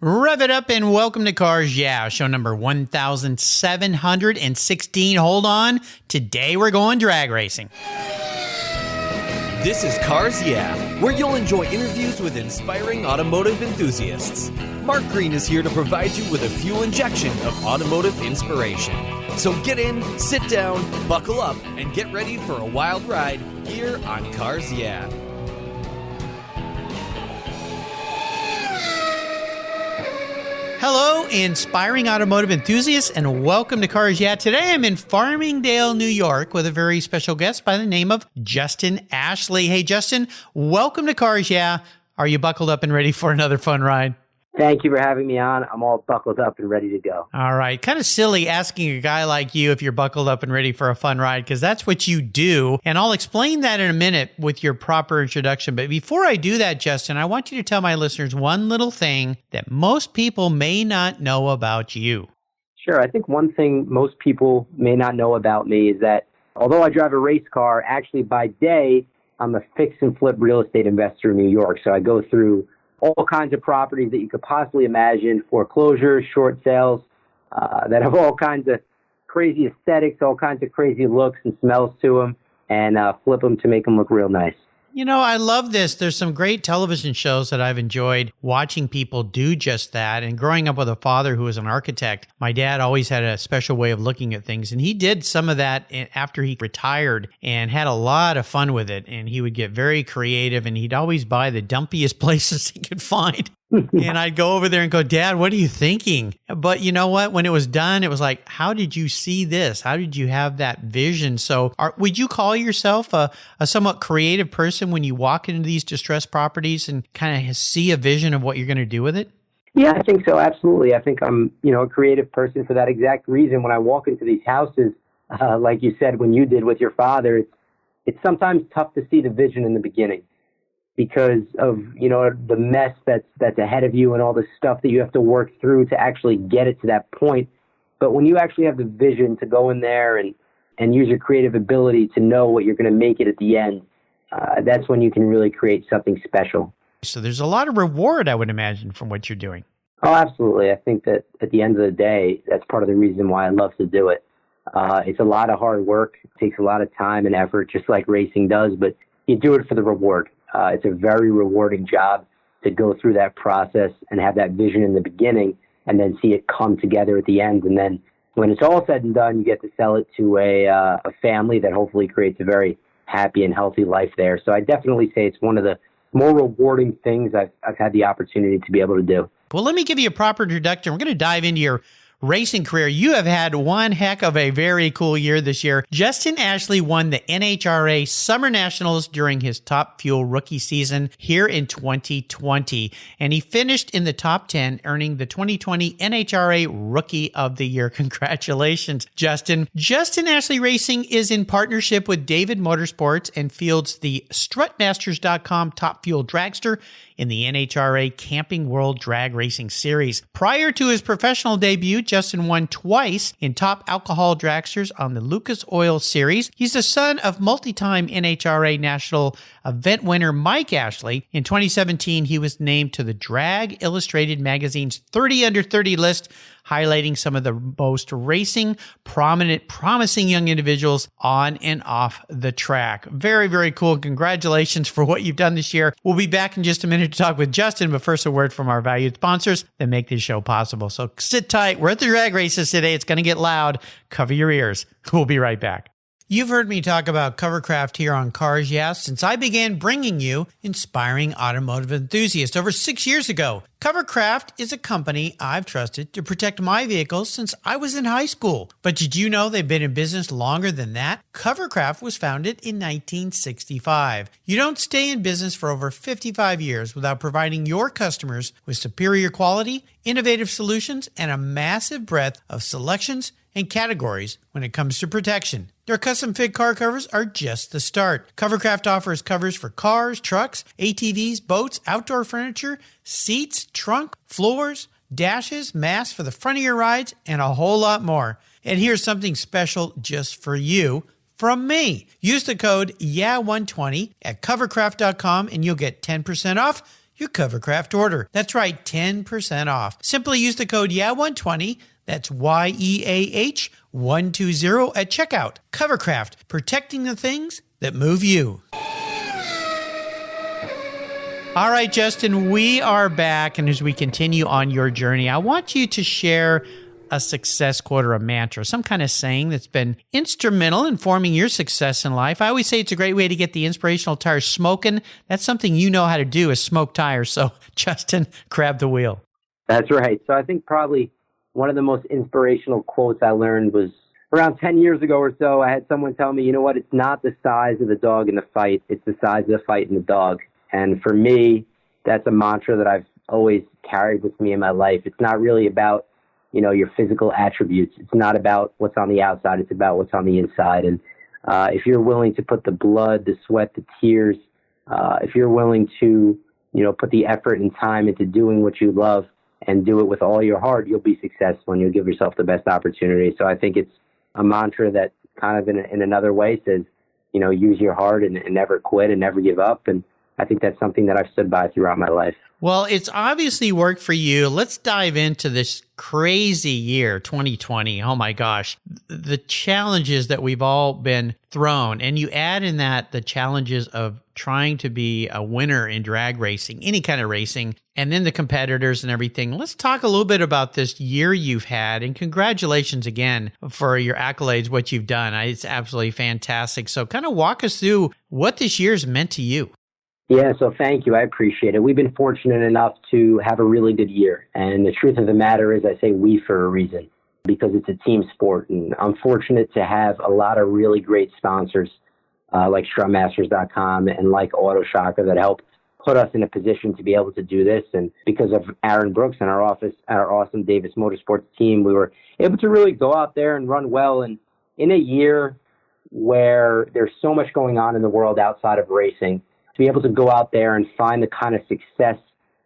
Rev it up and welcome to Cars Yeah, show number 1716. Hold on. Today we're going drag racing. This is Cars Yeah, where you'll enjoy interviews with inspiring automotive enthusiasts. Mark Green is here to provide you with a fuel injection of automotive inspiration. So get in, sit down, buckle up, and get ready for a wild ride here on Cars Yeah. Hello, inspiring automotive enthusiasts, and welcome to Cars Yeah. Today I'm in Farmingdale, New York, with a very special guest by the name of Justin Ashley. Hey, Justin, welcome to Cars Yeah. Are you buckled up and ready for another fun ride? Thank you for having me on. I'm all buckled up and ready to go. All right. Kind of silly asking a guy like you if you're buckled up and ready for a fun ride, because that's what you do. And I'll explain that in a minute with your proper introduction. But before I do that, Justin, I want you to tell my listeners one little thing that most people may not know about you. Sure. I think one thing most people may not know about me is that although I drive a race car, actually by day, I'm a fix and flip real estate investor in New York. So I go through all kinds of properties that you could possibly imagine, foreclosures, short sales, that have all kinds of crazy aesthetics, all kinds of crazy looks and smells to them, and flip them to make them look real nice. You know, I love this. There's some great television shows that I've enjoyed watching people do just that. And growing up with a father who was an architect, my dad always had a special way of looking at things. And he did some of that after he retired and had a lot of fun with it. And he would get very creative, and he'd always buy the dumpiest places he could find. And I'd go over there and go, Dad, what are you thinking? But you know what? When it was done, it was like, how did you see this? How did you have that vision? So would you call yourself a somewhat creative person when you walk into these distressed properties and kind of see a vision of what you're going to do with it? Yeah, I think so. Absolutely. I think I'm, a creative person for that exact reason. When I walk into these houses, like you said, when you did with your father, it's sometimes tough to see the vision in the beginning, because of, the mess that's ahead of you and all the stuff that you have to work through to actually get it to that point. But when you actually have the vision to go in there and use your creative ability to know what you're going to make it at the end, that's when you can really create something special. So there's a lot of reward, I would imagine, from what you're doing. Oh, absolutely. I think that at the end of the day, that's part of the reason why I love to do it. It's a lot of hard work. It takes a lot of time and effort, just like racing does, but you do it for the reward. It's a very rewarding job to go through that process and have that vision in the beginning and then see it come together at the end. And then when it's all said and done, you get to sell it to a family that hopefully creates a very happy and healthy life there. So I definitely say it's one of the more rewarding things I've had the opportunity to be able to do. Well, let me give you a proper introduction. We're going to dive into your racing career. You have had one heck of a very cool year this year. Justin Ashley won the NHRA Summer Nationals during his Top Fuel rookie season here in 2020. And he finished in the top 10, earning the 2020 NHRA Rookie of the Year. Congratulations, Justin. Justin Ashley Racing is in partnership with Davis Motorsports and fields the strutmasters.com Top Fuel dragster in the NHRA Camping World Drag Racing Series. Prior to his professional debut, Justin won twice in top alcohol dragsters on the Lucas Oil Series. He's the son of multi-time NHRA National event winner Mike Ashley. In 2017, he was named to the Drag Illustrated magazine's 30 Under 30 list, highlighting some of the most racing, promising young individuals on and off the track. Very, very cool. Congratulations for what you've done this year. We'll be back in just a minute to talk with Justin, but first a word from our valued sponsors that make this show possible. So sit tight. We're at the drag races today. It's going to get loud. Cover your ears. We'll be right back. You've heard me talk about Covercraft here on Cars Yeah since I began bringing you inspiring automotive enthusiasts over 6 years ago. Covercraft is a company I've trusted to protect my vehicles since I was in high school. But did you know they've been in business longer than that? Covercraft was founded in 1965. You don't stay in business for over 55 years without providing your customers with superior quality, innovative solutions, and a massive breadth of selections and categories when it comes to protection. Their custom fit car covers are just the start. Covercraft offers covers for cars, trucks, ATVs, boats, outdoor furniture, seats, trunk, floors, dashes, masks for the front of your rides, and a whole lot more. And here's something special just for you from me. Use the code YEAH120 at covercraft.com and you'll get 10% off your Covercraft order. That's right, 10% off. Simply use the code YEAH120, that's YEAH120 at checkout. Covercraft, protecting the things that move you. All right, Justin, we are back, and as we continue on your journey, I want you to share a success quote or a mantra, some kind of saying that's been instrumental in forming your success in life. I always say it's a great way to get the inspirational tires smoking. That's something you know how to do, is smoke tires. So, Justin, grab the wheel. That's right. So I think probably one of the most inspirational quotes I learned was around 10 years ago or so. I had someone tell me, you know what, it's not the size of the dog in the fight, it's the size of the fight in the dog. And for me, that's a mantra that I've always carried with me in my life. It's not really about, you know, your physical attributes. It's not about what's on the outside. It's about what's on the inside. And if you're willing to put the blood, the sweat, the tears, if you're willing to, you know, put the effort and time into doing what you love and do it with all your heart, you'll be successful and you'll give yourself the best opportunity. So I think it's a mantra that kind of in another way says, you know, use your heart and never quit and never give up. And I think that's something that I've stood by throughout my life. Well, it's obviously worked for you. Let's dive into this crazy year, 2020. Oh my gosh, the challenges that we've all been thrown. And you add in that the challenges of trying to be a winner in drag racing, any kind of racing, and then the competitors and everything. Let's talk a little bit about this year you've had, and congratulations again for your accolades, what you've done. It's absolutely fantastic. So kind of walk us through what this year's meant to you. Yeah, so thank you. I appreciate it. We've been fortunate enough to have a really good year. And the truth of the matter is I say we for a reason, because it's a team sport. And I'm fortunate to have a lot of really great sponsors like strutmasters.com and like AutoShocker that help put us in a position to be able to do this. And because of Aaron Brooks and our awesome Davis Motorsports team, we were able to really go out there and run well. And in a year where there's so much going on in the world outside of racing, to be able to go out there and find the kind of success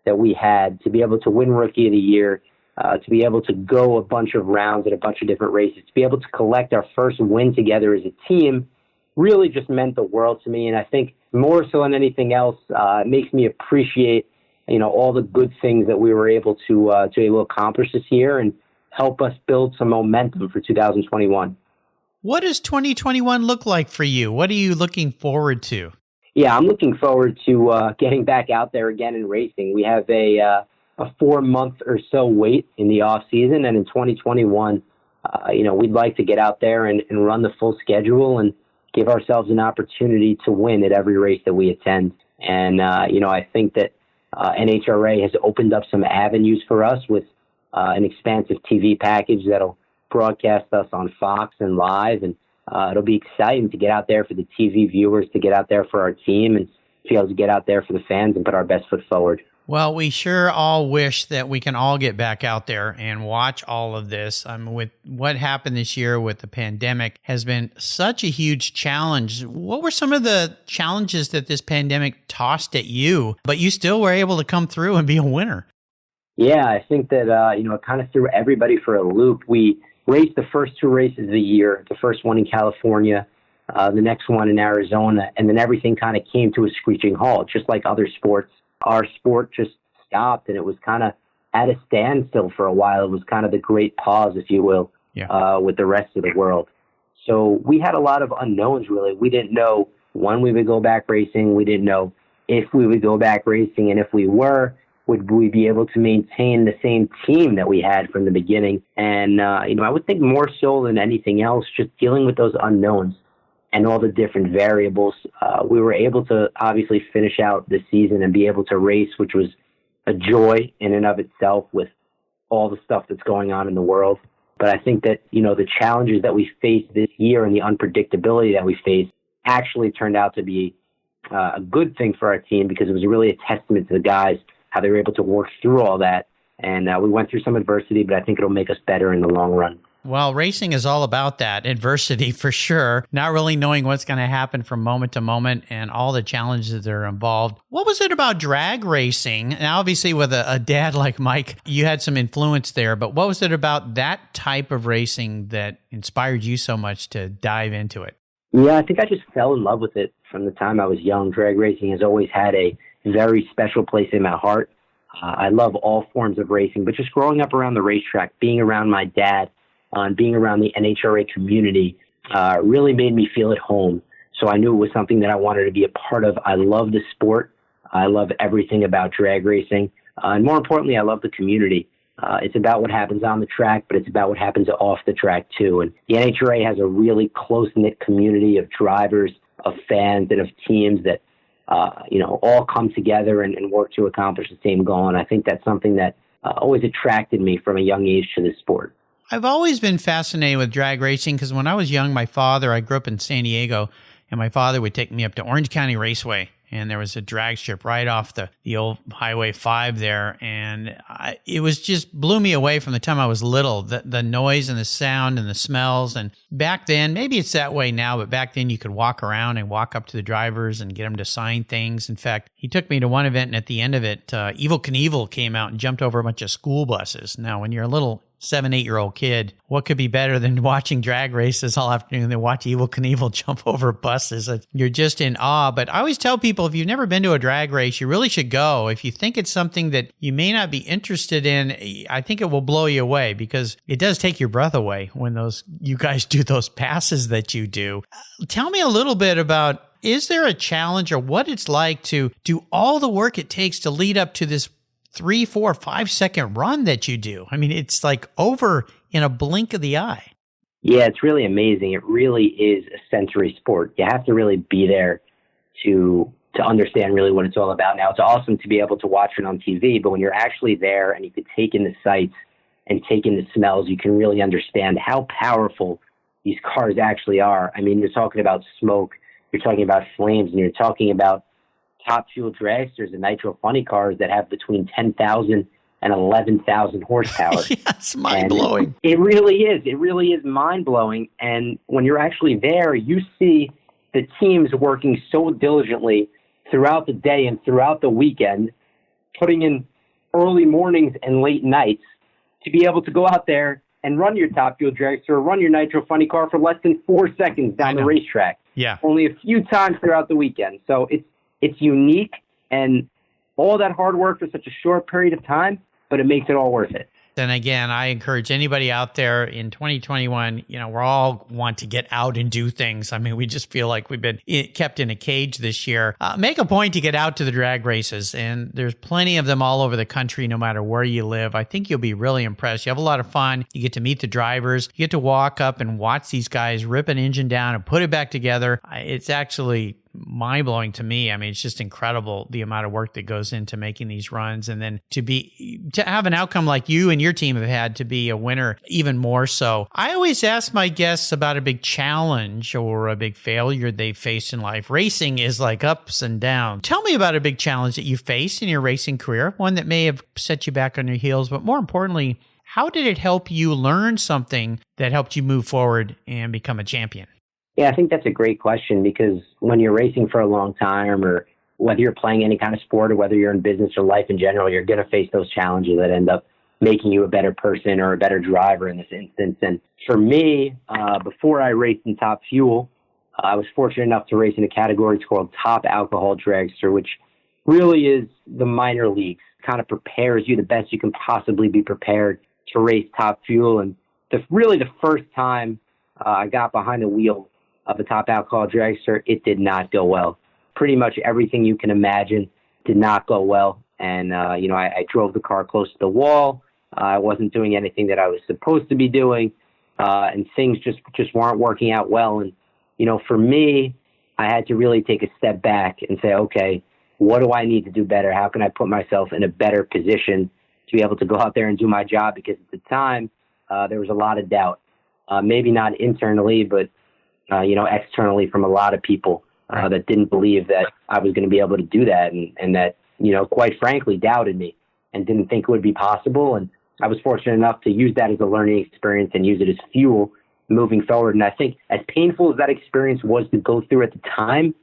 that we had, to be able to win Rookie of the Year, to be able to go a bunch of rounds at a bunch of different races, to be able to collect our first win together as a team really just meant the world to me. And I think more so than anything else, it makes me appreciate, you know, all the good things that we were able to accomplish this year and help us build some momentum for 2021. What does 2021 look like for you? What are you looking forward to? Yeah, I'm looking forward to getting back out there again and racing. We have a 4-month or so wait in the off season, and in 2021, you know, we'd like to get out there and run the full schedule and give ourselves an opportunity to win at every race that we attend. And you know, I think that NHRA has opened up some avenues for us with an expansive TV package that'll broadcast us on Fox and live, and it'll be exciting to get out there for the TV viewers, to get out there for our team, and to be able to get out there for the fans and put our best foot forward. Well, we sure all wish that we can all get back out there and watch all of this. With what happened this year with the pandemic has been such a huge challenge. What were some of the challenges that this pandemic tossed at you, but you still were able to come through and be a winner? Yeah, I think that, you know, it kind of threw everybody for a loop. We raced the first 2 races of the year, the first one in California, the next one in Arizona, and then everything kind of came to a screeching halt. Just like other sports, our sport just stopped, and it was kind of at a standstill for a while. It was kind of the great pause, if you will, with the rest of the world. So we had a lot of unknowns, really. We didn't know when we would go back racing. We didn't know if we would go back racing, and if we were, would we be able to maintain the same team that we had from the beginning? And, you know, I would think more so than anything else, just dealing with those unknowns and all the different variables. We were able to obviously finish out the season and be able to race, which was a joy in and of itself with all the stuff that's going on in the world. But I think that, you know, the challenges that we faced this year and the unpredictability that we faced actually turned out to be a good thing for our team, because it was really a testament to the guys, how they were able to work through all that. And we went through some adversity, but I think it'll make us better in the long run. Well, racing is all about that, adversity for sure, not really knowing what's going to happen from moment to moment and all the challenges that are involved. What was it about drag racing? And obviously with a dad like Mike, you had some influence there, but what was it about that type of racing that inspired you so much to dive into it? Yeah, I think I just fell in love with it from the time I was young. Drag racing has always had a very special place in my heart. I love all forms of racing, but just growing up around the racetrack, being around my dad, and being around the NHRA community really made me feel at home. So I knew it was something that I wanted to be a part of. I love the sport. I love everything about drag racing. And more importantly, I love the community. It's about what happens on the track, but it's about what happens off the track too. And the NHRA has a really close-knit community of drivers, of fans, and of teams that, all come together and work to accomplish the same goal. And I think that's something that always attracted me from a young age to this sport. I've always been fascinated with drag racing because when I was young, I grew up in San Diego, and my father would take me up to Orange County Raceway. And there was a drag strip right off the old Highway 5 there. And it was just blew me away from the time I was little, the noise and the sound and the smells. And back then, maybe it's that way now, but back then you could walk around and walk up to the drivers and get them to sign things. In fact, he took me to one event, and at the end of it, Evel Knievel came out and jumped over a bunch of school buses. Now, when you're a little 7-8-year-old kid, what could be better than watching drag races all afternoon than watch Evel Knievel jump over buses? You're just in awe. But I always tell people, if you've never been to a drag race, you really should go. If you think it's something that you may not be interested in, I think it will blow you away because it does take your breath away when you guys do those passes that you do. Tell me a little bit about, is there a challenge or what it's like to do all the work it takes to lead up to this 3, 4, 5 second run that you do? I mean, it's like over in a blink of the eye. Yeah, it's really amazing. It really is a sensory sport. You have to really be there to understand really what it's all about. Now, it's awesome to be able to watch it on TV, but when you're actually there and you can take in the sights and take in the smells, you can really understand how powerful these cars actually are. I mean, you're talking about smoke, you're talking about flames, and you're talking about top fuel dragsters and nitro funny cars that have between 10,000 and 11,000 horsepower. Yeah, it's mind-blowing. It really is. It really is mind-blowing. And when you're actually there, you see the teams working so diligently throughout the day and throughout the weekend, putting in early mornings and late nights to be able to go out there and run your top fuel dragster or run your nitro funny car for less than 4 seconds down the racetrack. Yeah. Only a few times throughout the weekend. So it's unique, and all that hard work for such a short period of time, but it makes it all worth it. And again, I encourage anybody out there in 2021, we're all want to get out and do things. I mean, we just feel like we've been kept in a cage this year. Make a point to get out to the drag races, and there's plenty of them all over the country, no matter where you live. I think you'll be really impressed. You have a lot of fun. You get to meet the drivers. You get to walk up and watch these guys rip an engine down and put it back together. It's actually mind-blowing to me. I mean, it's just incredible the amount of work that goes into making these runs, and then to have an outcome like you and your team have had, to be a winner even more so. I always ask my guests about a big challenge or a big failure they faced in life. Racing is like ups and downs. Tell me about a big challenge that you faced in your racing career, one that may have set you back on your heels, but more importantly, how did it help you learn something that helped you move forward and become a champion? Yeah, I think that's a great question, because when you're racing for a long time, or whether you're playing any kind of sport or whether you're in business or life in general, you're going to face those challenges that end up making you a better person or a better driver in this instance. And for me, before I raced in Top Fuel, I was fortunate enough to race in a category called Top Alcohol Dragster, which really is the minor leagues. Kind of prepares you the best you can possibly be prepared to race Top Fuel. And really the first time I got behind the wheel of a Top Alcohol Dragster, it did not go well. Pretty much everything you can imagine did not go well. And, I drove the car close to the wall. I wasn't doing anything that I was supposed to be doing. And things just weren't working out well. And, for me, I had to really take a step back and say, okay, what do I need to do better? How can I put myself in a better position to be able to go out there and do my job? Because at the time, there was a lot of doubt. Maybe not internally, but externally from a lot of people that didn't believe that I was going to be able to do that, and that, quite frankly, doubted me and didn't think it would be possible. And I was fortunate enough to use that as a learning experience and use it as fuel moving forward. And I think as painful as that experience was to go through at the time,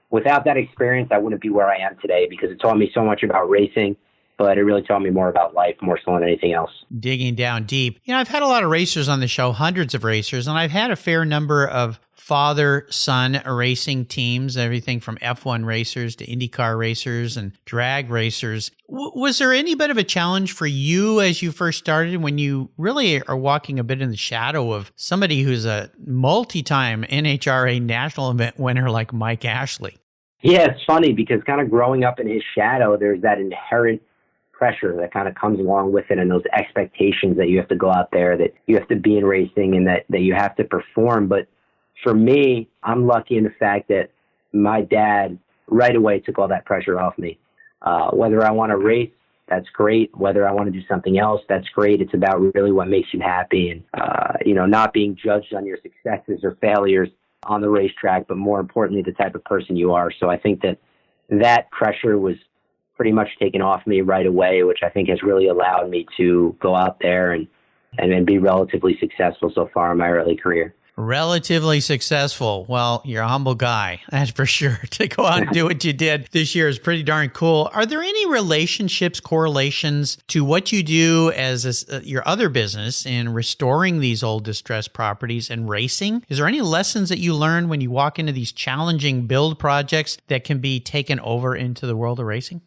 without that experience, I wouldn't be where I am today, because it taught me so much about racing. but it really taught me more about life, more so than anything else. Digging down deep. I've had a lot of racers on the show, hundreds of racers, and I've had a fair number of father-son racing teams, everything from F1 racers to IndyCar racers and drag racers. Was there any bit of a challenge for you as you first started when you really are walking a bit in the shadow of somebody who's a multi-time NHRA national event winner like Mike Ashley? Yeah, it's funny because kind of growing up in his shadow, there's that inherent pressure that kind of comes along with it, and those expectations that you have to go out there, that you have to be in racing, and that you have to perform. But for me, I'm lucky in the fact that my dad right away took all that pressure off me. Whether I want to race, that's great. Whether I want to do something else, that's great. It's about really what makes you happy, and not being judged on your successes or failures on the racetrack, but more importantly, the type of person you are. So I think that pressure was pretty much taken off me right away, which I think has really allowed me to go out there and be relatively successful so far in my early career. Relatively successful. Well, you're a humble guy, that's for sure. To go out and do what you did this year is pretty darn cool. Are there any relationships, correlations to what you do as your other business in restoring these old distressed properties and racing? Is there any lessons that you learn when you walk into these challenging build projects that can be taken over into the world of racing?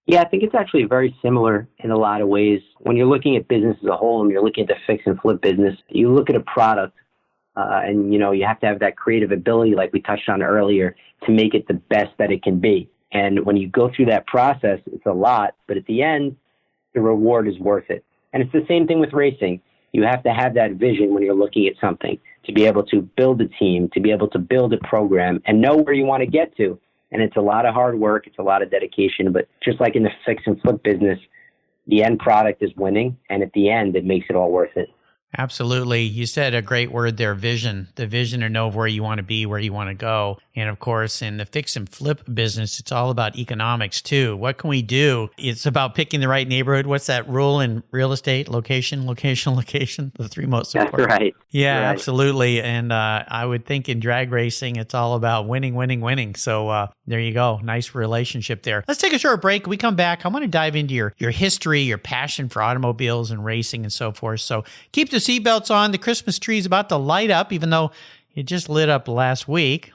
Yeah, I think it's actually very similar in a lot of ways. When you're looking at business as a whole and you're looking at the fix and flip business, you look at a product and you have to have that creative ability, like we touched on earlier, to make it the best that it can be. And when you go through that process, it's a lot, but at the end, the reward is worth it. And it's the same thing with racing. You have to have that vision when you're looking at something, to be able to build a team, to be able to build a program and know where you want to get to. And it's a lot of hard work. It's a lot of dedication. But just like in the fix and flip business, the end product is winning. And at the end, it makes it all worth it. Absolutely. You said a great word there, vision. The vision to know where you want to be, where you want to go. And of course, in the fix and flip business, it's all about economics too. What can we do? It's about picking the right neighborhood. What's that rule in real estate? Location, location, location. The three most important. That's right. Yeah, right. Absolutely. And I would think in drag racing, it's all about winning, winning, winning. So there you go. Nice relationship there. Let's take a short break. When we come back, I want to dive into your history, your passion for automobiles and racing and so forth. So keep the seatbelts on. The Christmas tree is about to light up, even though it just lit up last week.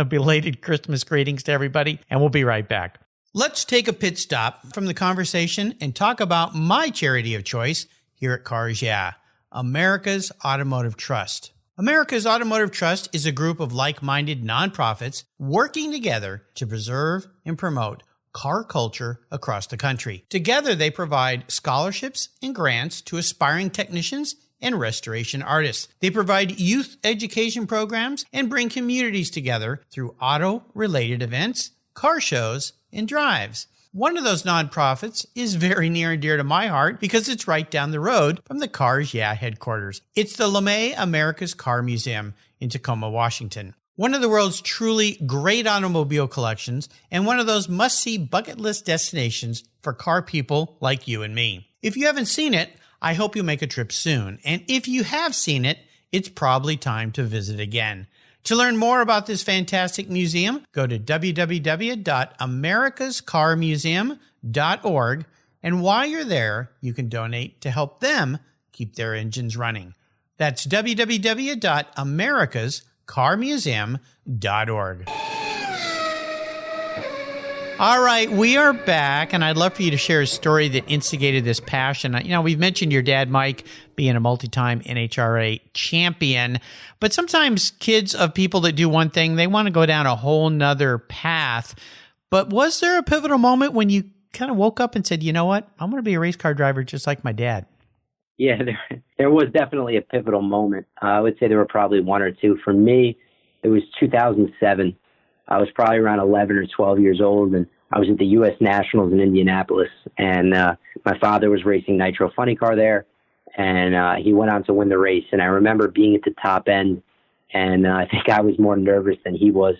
Belated Christmas greetings to everybody, and we'll be right back. Let's take a pit stop from the conversation and talk about my charity of choice here at Cars Yeah, America's Automotive Trust. America's Automotive Trust is a group of like-minded nonprofits working together to preserve and promote car culture across the country. Together, they provide scholarships and grants to aspiring technicians and restoration artists. They provide youth education programs and bring communities together through auto-related events, car shows, and drives. One of those nonprofits is very near and dear to my heart because it's right down the road from the Cars Yeah headquarters. It's the LeMay America's Car Museum in Tacoma, Washington. One of the world's truly great automobile collections and one of those must-see bucket list destinations for car people like you and me. If you haven't seen it, I hope you make a trip soon. And if you have seen it, it's probably time to visit again. To learn more about this fantastic museum, go to www.americascarmuseum.org. And while you're there, you can donate to help them keep their engines running. That's www.americascarmuseum.org. All right, we are back, and I'd love for you to share a story that instigated this passion. We've mentioned your dad, Mike, being a multi-time NHRA champion, but sometimes kids of people that do one thing, they want to go down a whole nother path. But was there a pivotal moment when you kind of woke up and said, you know what, I'm going to be a race car driver just like my dad? Yeah, there was definitely a pivotal moment. I would say there were probably one or two. For me, it was 2007. I was probably around 11 or 12 years old, and I was at the U.S. Nationals in Indianapolis, and my father was racing Nitro Funny Car there, and he went on to win the race. And I remember being at the top end, and I think I was more nervous than he was,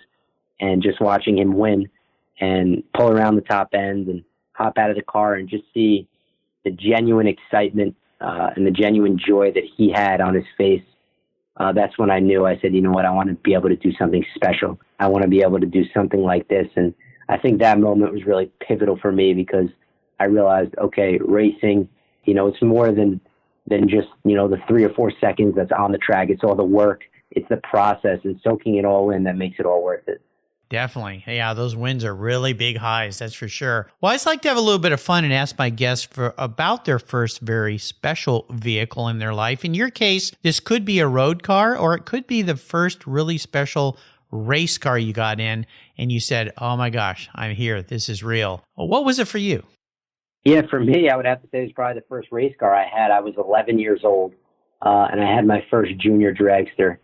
and just watching him win and pull around the top end and hop out of the car and just see the genuine excitement and the genuine joy that he had on his face. That's when I knew. I said, you know what, I want to be able to do something special. I want to be able to do something like this. And I think that moment was really pivotal for me because I realized, okay, racing, it's more than just, the 3 or 4 seconds that's on the track. It's all the work. It's the process and soaking it all in that makes it all worth it. Definitely. Yeah, those wins are really big highs, that's for sure. Well, I just like to have a little bit of fun and ask my guests about their first very special vehicle in their life. In your case, this could be a road car, or it could be the first really special race car you got in and you said, oh my gosh, I'm here. This is real. Well, what was it for you? Yeah, for me, I would have to say it was probably the first race car I had. I was 11 years old, and I had my first junior dragster.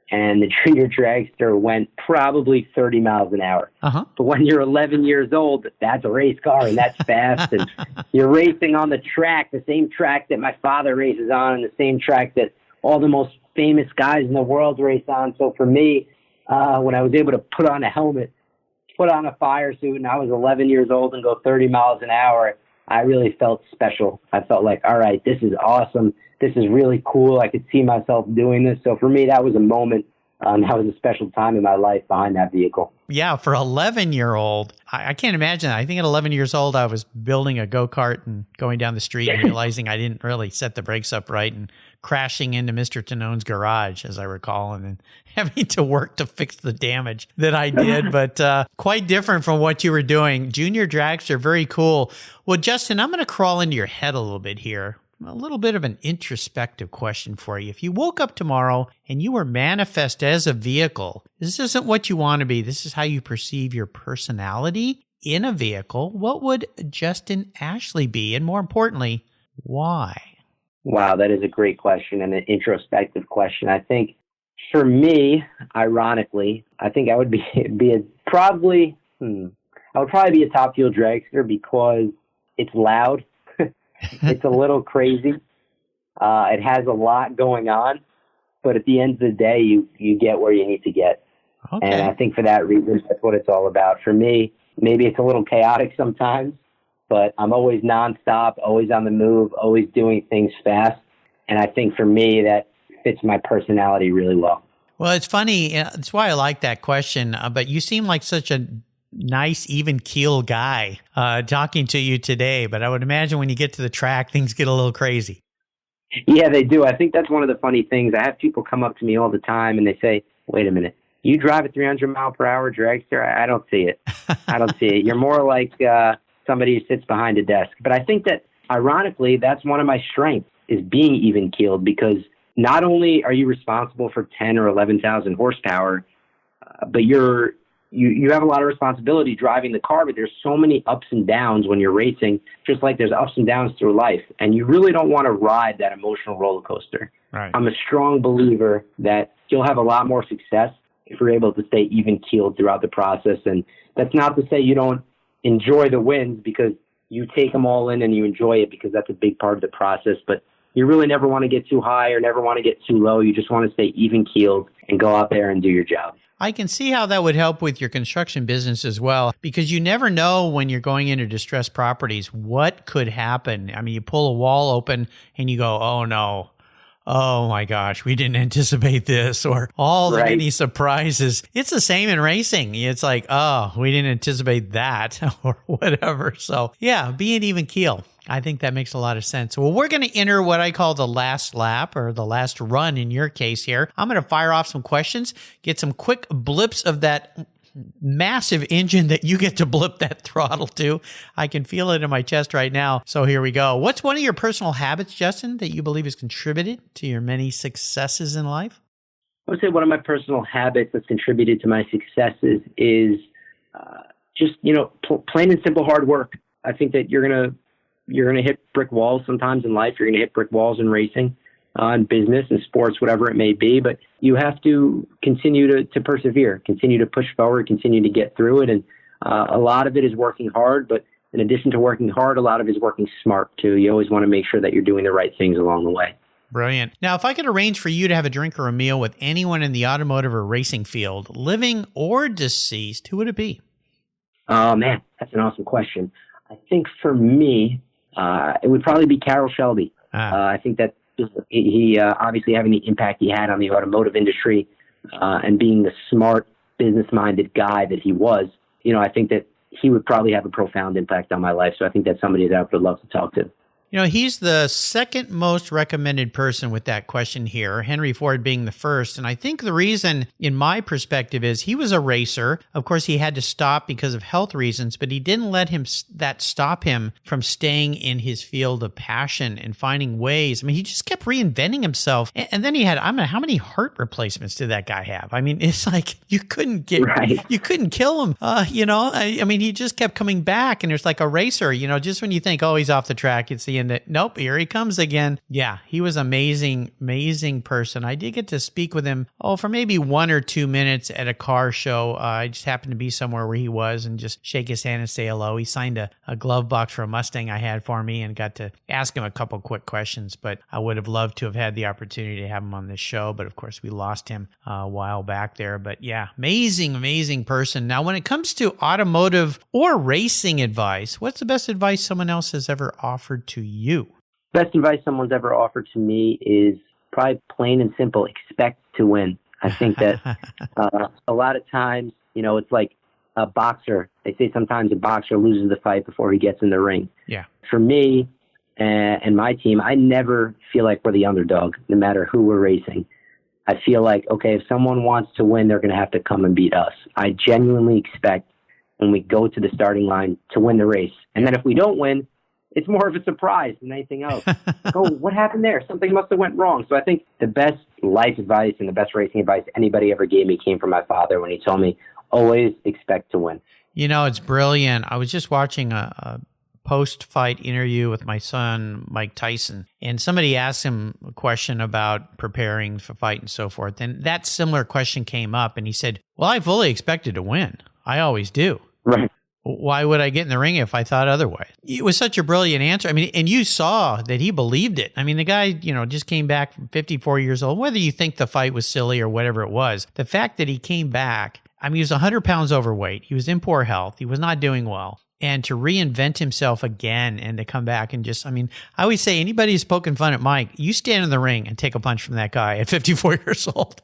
And the junior dragster went probably 30 miles an hour. Uh-huh. But when you're 11 years old, that's a race car, and that's fast. And you're racing on the track, the same track that my father races on, and the same track that all the most famous guys in the world race on. So for me, when I was able to put on a helmet, put on a fire suit, and I was 11 years old and go 30 miles an hour, I really felt special. I felt like, all right, this is awesome. This is really cool. I could see myself doing this. So for me, that was a moment. That was a special time in my life behind that vehicle. Yeah, for 11-year-old, I can't imagine that. I think at 11 years old, I was building a go-kart and going down the street and realizing I didn't really set the brakes up right and crashing into Mr. Tanone's garage, as I recall, and then having to work to fix the damage that I did. But quite different from what you were doing. Junior dragster, very cool. Well, Justin, I'm going to crawl into your head a little bit here. A little bit of an introspective question for you. If you woke up tomorrow and you were manifest as a vehicle, this isn't what you want to be. This is how you perceive your personality in a vehicle. What would Justin Ashley be? And more importantly, why? Wow, that is a great question and an introspective question. I think for me, ironically, I think I would probably be a top fuel dragster because it's loud. It's a little crazy. It has a lot going on, but at the end of the day, you get where you need to get. Okay. And I think for that reason, that's what it's all about. For me, maybe it's a little chaotic sometimes, but I'm always nonstop, always on the move, always doing things fast. And I think for me, that fits my personality really well. Well, it's funny. That's why I like that question. But you seem like such a nice, even keel guy talking to you today. But I would imagine when you get to the track, things get a little crazy. Yeah, they do. I think that's one of the funny things. I have people come up to me all the time and they say, wait a minute, you drive a 300 mile per hour dragster? I don't see it. I don't see it. You're more like somebody who sits behind a desk. But I think that ironically, that's one of my strengths is being even keeled, because not only are you responsible for 10 or 11,000 horsepower, but you have a lot of responsibility driving the car, but there's so many ups and downs when you're racing, just like there's ups and downs through life. And you really don't want to ride that emotional roller coaster. Right. I'm a strong believer that you'll have a lot more success if you're able to stay even keeled throughout the process. And that's not to say you don't enjoy the wins, because you take them all in and you enjoy it, because that's a big part of the process. But you really never want to get too high or never want to get too low. You just want to stay even keeled and go out there and do your job. I can see how that would help with your construction business as well, because you never know when you're going into distressed properties what could happen. I mean, you pull a wall open and you go, oh no, oh my gosh, we didn't anticipate this, or all the many surprises. It's the same in racing. It's like, oh, we didn't anticipate that or whatever. So yeah, be an even keel. I think that makes a lot of sense. Well, we're going to enter what I call the last lap, or the last run in your case here. I'm going to fire off some questions, get some quick blips of that massive engine that you get to blip that throttle to. I can feel it in my chest right now. So here we go. What's one of your personal habits, Justin, that you believe has contributed to your many successes in life? I would say one of my personal habits that's contributed to my successes is just, plain and simple hard work. I think that you're going to hit brick walls sometimes in life. You're going to hit brick walls in racing, in business and sports, whatever it may be. But you have to continue to persevere, continue to push forward, continue to get through it. And a lot of it is working hard. But in addition to working hard, a lot of it is working smart, too. You always want to make sure that you're doing the right things along the way. Brilliant. Now, if I could arrange for you to have a drink or a meal with anyone in the automotive or racing field, living or deceased, who would it be? Oh, man, that's an awesome question. I think for me, it would probably be Carroll Shelby. I think that he obviously having the impact he had on the automotive industry and being the smart, business-minded guy that he was, I think that he would probably have a profound impact on my life. So I think that's somebody that I would love to talk to. You know, he's the second most recommended person with that question here, Henry Ford being the first. And I think the reason, in my perspective, is he was a racer. Of course, he had to stop because of health reasons, but he didn't let that stop him from staying in his field of passion and finding ways. I mean, he just kept reinventing himself. And then he had, I mean, how many heart replacements did that guy have? I mean, it's like you couldn't kill him. I mean, he just kept coming back. And there's like a racer, just when you think, oh, he's off the track, it's the end. Nope, here he comes again. Yeah, he was amazing person. I did get to speak with him, for maybe 1 or 2 minutes at a car show. I just happened to be somewhere where he was and just shake his hand and say hello. He signed a glove box for a Mustang I had for me and got to ask him a couple quick questions, but I would have loved to have had the opportunity to have him on this show, but of course we lost him a while back there. But yeah, amazing person. Now, when it comes to automotive or racing advice, what's the best advice someone else has ever offered to you? Best advice someone's ever offered to me is probably plain and simple: expect to win. I think that a lot of times, it's like a boxer. They say sometimes a boxer loses the fight before he gets in the ring. Yeah. For me and my team, I never feel like we're the underdog, no matter who we're racing. I feel like, okay, if someone wants to win, they're going to have to come and beat us. I genuinely expect when we go to the starting line to win the race. And then if we don't win, it's more of a surprise than anything else. Oh, what happened there? Something must have went wrong. So I think the best life advice and the best racing advice anybody ever gave me came from my father when he told me, always expect to win. It's brilliant. I was just watching a post-fight interview with my son, Mike Tyson, and somebody asked him a question about preparing for fight and so forth. And that similar question came up, and he said, well, I fully expected to win. I always do. Right. Why would I get in the ring if I thought otherwise? It was such a brilliant answer. I mean, and you saw that he believed it. I mean, the guy, just came back from 54 years old. Whether you think the fight was silly or whatever it was, the fact that he came back, I mean, he was 100 pounds overweight. He was in poor health. He was not doing well. And to reinvent himself again and to come back and just, I mean, I always say anybody who's poking fun at Mike, you stand in the ring and take a punch from that guy at 54 years old.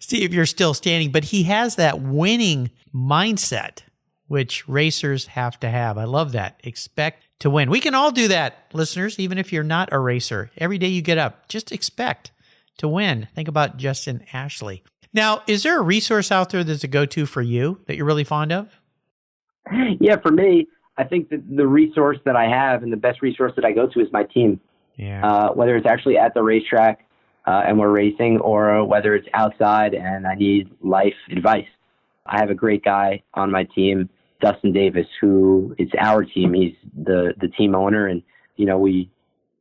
See if you're still standing. But he has that winning mindset, which racers have to have. I love that. Expect to win. We can all do that, listeners, even if you're not a racer. Every day you get up, just expect to win. Think about Justin Ashley. Now, is there a resource out there that's a go-to for you that you're really fond of? Yeah, for me, I think that the resource that I have and the best resource that I go to is my team. Yeah. Whether it's actually at the racetrack and we're racing, or whether it's outside and I need life advice. I have a great guy on my team, Dustin Davis, who is our team. He's the team owner, and we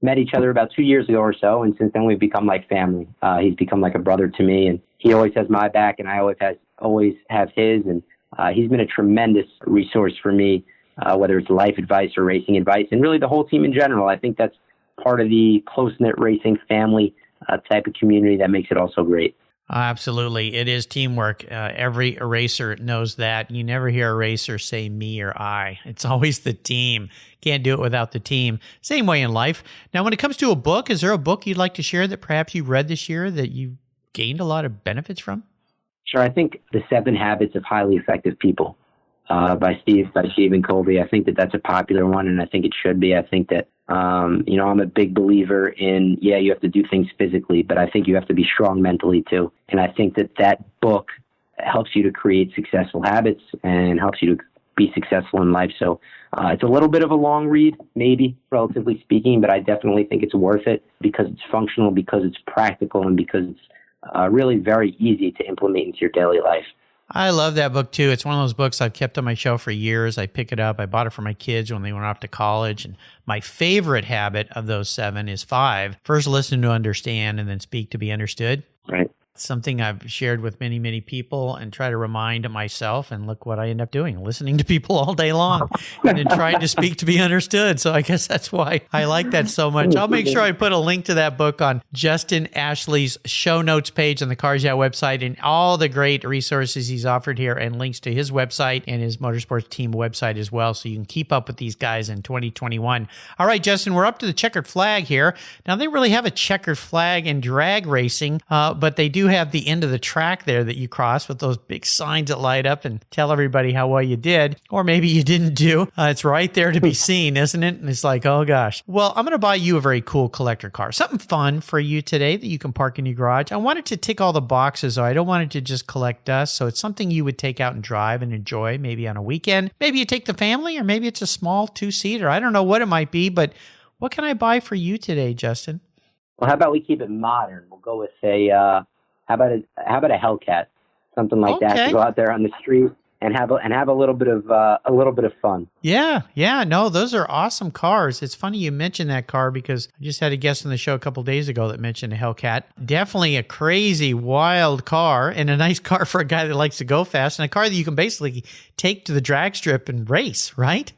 met each other about 2 years ago or so, and since then we've become like family. He's become like a brother to me, and he always has my back, and I always have his. And he's been a tremendous resource for me, whether it's life advice or racing advice, and really the whole team in general. I think that's part of the close-knit racing family type of community that makes it all so great. Absolutely. It is teamwork. Every racer knows that. You never hear a racer say me or I. It's always the team. Can't do it without the team. Same way in life. Now, when it comes to a book, is there a book you'd like to share that perhaps you read this year that you gained a lot of benefits from? Sure. I think The 7 Habits of Highly Effective People by Stephen Covey. I think that that's a popular one, and I think it should be. I think that, I'm a big believer in, you have to do things physically, but I think you have to be strong mentally too. And I think that book helps you to create successful habits and helps you to be successful in life. So it's a little bit of a long read, maybe, relatively speaking, but I definitely think it's worth it because it's functional, because it's practical, and because it's really very easy to implement into your daily life. I love that book too. It's one of those books I've kept on my shelf for years. I pick it up. I bought it for my kids when they went off to college. And my favorite habit of those 7 is 5. First, listen to understand, and then speak to be understood. Right. It's something I've shared with many, many people and try to remind myself, and look what I end up doing, listening to people all day long and then trying to speak to be understood. So I guess that's why I like that so much. I'll make sure I put a link to that book on Justin Ashley's show notes page on the Cars Yeah website, and all the great resources he's offered here, and links to his website and his motorsports team website as well, so you can keep up with these guys in 2021. All right, Justin, we're up to the checkered flag here. Now, they really have a checkered flag in drag racing, but they do have the end of the track there that you cross with those big signs that light up and tell everybody how well you did, or maybe you didn't do. It's right there to be seen, isn't it? And it's like, oh gosh. Well, I'm going to buy you a very cool collector car, something fun for you today that you can park in your garage. I want it to tick all the boxes, though. I don't want it to just collect dust. So it's something you would take out and drive and enjoy, maybe on a weekend. Maybe you take the family, or maybe it's a small two-seater. I don't know what it might be, but what can I buy for you today, Justin? Well, how about we keep it modern? We'll go with how about a Hellcat, something like that, to go out there on the street and have a little bit of fun. Yeah. No, those are awesome cars. It's funny you mentioned that car because I just had a guest on the show a couple days ago that mentioned a Hellcat. Definitely a crazy, wild car, and a nice car for a guy that likes to go fast, and a car that you can basically take to the drag strip and race, right?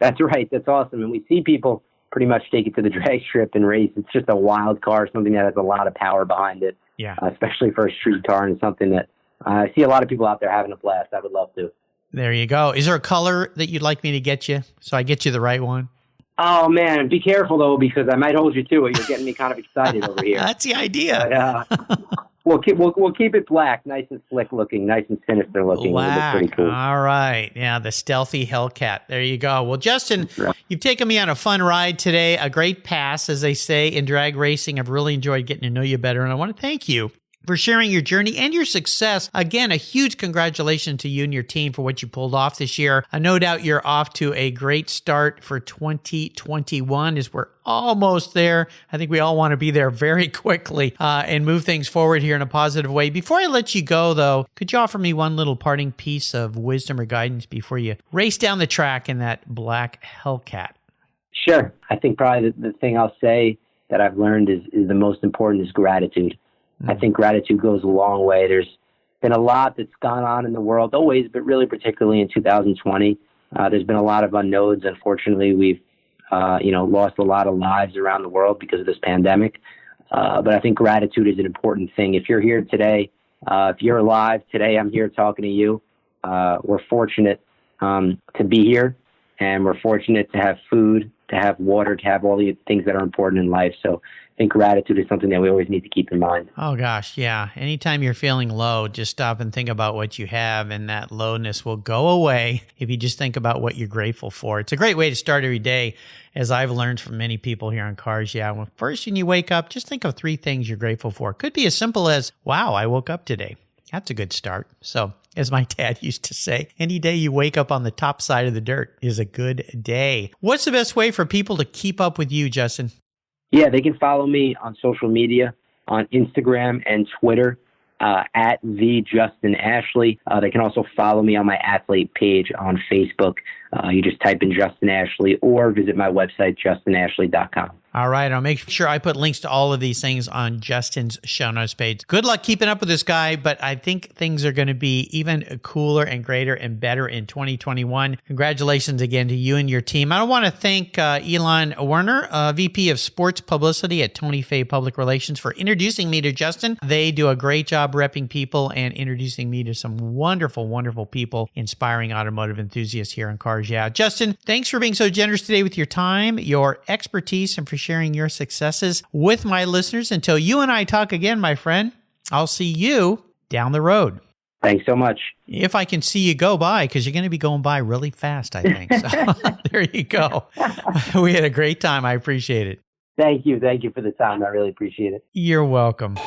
That's right. That's awesome. And we see people pretty much take it to the drag strip and race. It's just a wild car, something that has a lot of power behind it. Yeah. Especially for a street car, and something that I see a lot of people out there having a blast. I would love to. There you go. Is there a color that you'd like me to get you so I get you the right one? Oh, man. Be careful, though, because I might hold you to it. You're getting me kind of excited over here. That's the idea. But, we'll keep it black, nice and slick looking, nice and sinister looking. Black. Pretty cool. All right. Yeah, the stealthy Hellcat. There you go. Well, Justin, you've taken me on a fun ride today, a great pass, as they say in drag racing. I've really enjoyed getting to know you better, and I want to thank you for sharing your journey and your success. Again, a huge congratulations to you and your team for what you pulled off this year. No doubt you're off to a great start for 2021 as we're almost there. I think we all want to be there very quickly and move things forward here in a positive way. Before I let you go, though, could you offer me one little parting piece of wisdom or guidance before you race down the track in that black Hellcat? Sure. I think probably the thing I'll say that I've learned is the most important is gratitude. I think gratitude goes a long way. There's been a lot that's gone on in the world, always, but really particularly in 2020. There's been a lot of unknowns. Unfortunately, we've lost a lot of lives around the world because of this pandemic. But I think gratitude is an important thing. If you're here today, if you're alive today, I'm here talking to you. We're fortunate to be here, and we're fortunate to have food, to have water, to have all the things that are important in life. So I think gratitude is something that we always need to keep in mind. Oh, gosh, yeah. Anytime you're feeling low, just stop and think about what you have, and that lowness will go away if you just think about what you're grateful for. It's a great way to start every day, as I've learned from many people here on Cars Yeah. Well, first, when you wake up, just think of 3 things you're grateful for. It could be as simple as, wow, I woke up today. That's a good start. So, as my dad used to say, any day you wake up on the top side of the dirt is a good day. What's the best way for people to keep up with you, Justin? Yeah, they can follow me on social media, on Instagram and Twitter, at the Justin Ashley. They can also follow me on my athlete page on Facebook. You just type in Justin Ashley or visit my website, justinashley.com. All right. I'll make sure I put links to all of these things on Justin's show notes page. Good luck keeping up with this guy, but I think things are going to be even cooler and greater and better in 2021. Congratulations again to you and your team. I want to thank Elon Werner, VP of Sports Publicity at Tony Fay Public Relations, for introducing me to Justin. They do a great job repping people and introducing me to some wonderful, wonderful people, inspiring automotive enthusiasts here on Cars Yeah. Justin, thanks for being so generous today with your time, your expertise, and for sharing your successes with my listeners. Until you and I talk again, my friend, I'll see you down the road. Thanks so much. If I can see you go by, because you're going to be going by really fast, I think. So there you go. We had a great time. I appreciate it. Thank you. Thank you for the time. I really appreciate it. You're welcome.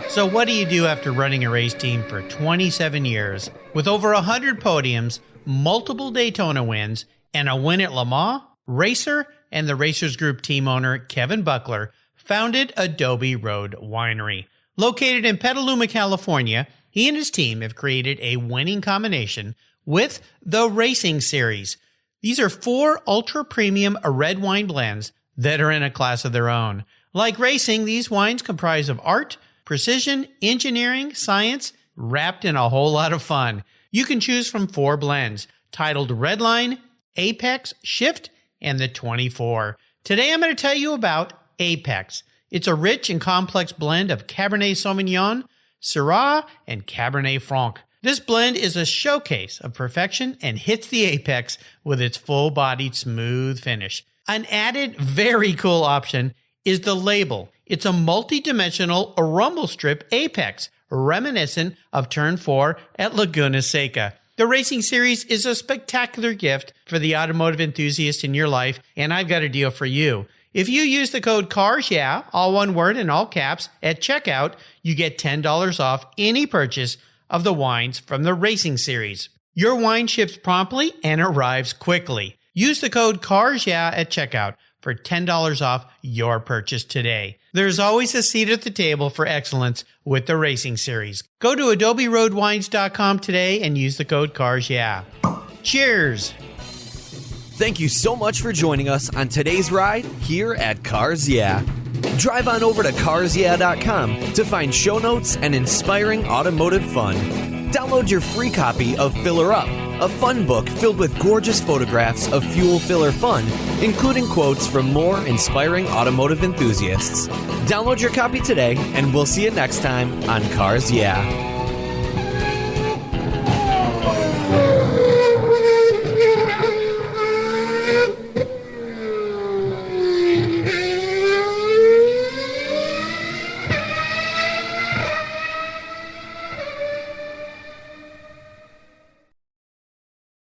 So what do you do after running a race team for 27 years with over 100 podiums, multiple Daytona wins, and a win at Le Mans? Racer and the Racers Group team owner Kevin Buckler founded Adobe Road Winery. Located in Petaluma, California, he and his team have created a winning combination with the Racing Series. These are 4 ultra-premium red wine blends that are in a class of their own. Like racing, these wines comprise of art, precision, engineering, science, wrapped in a whole lot of fun. You can choose from 4 blends titled Redline, Apex, Shift, and the 24. Today I'm going to tell you about Apex. It's a rich and complex blend of Cabernet Sauvignon, Syrah, and Cabernet Franc. This blend is a showcase of perfection and hits the apex with its full-bodied smooth finish. An added very cool option is the label. It's a multi-dimensional rumble strip apex, reminiscent of Turn 4 at Laguna Seca. The Racing Series is a spectacular gift for the automotive enthusiast in your life, and I've got a deal for you. If you use the code CARSYEAH, all one word in all caps, at checkout, you get $10 off any purchase of the wines from the Racing Series. Your wine ships promptly and arrives quickly. Use the code CARSYEAH at checkout for $10 off your purchase today. There's always a seat at the table for excellence with the Racing Series. Go to adoberoadwines.com today and use the code CARSYEAH. Cheers! Thank you so much for joining us on today's ride here at Cars Yeah. Drive on over to carsyeah.com to find show notes and inspiring automotive fun. Download your free copy of Filler Up, a fun book filled with gorgeous photographs of fuel filler fun, including quotes from more inspiring automotive enthusiasts. Download your copy today, and we'll see you next time on Cars Yeah.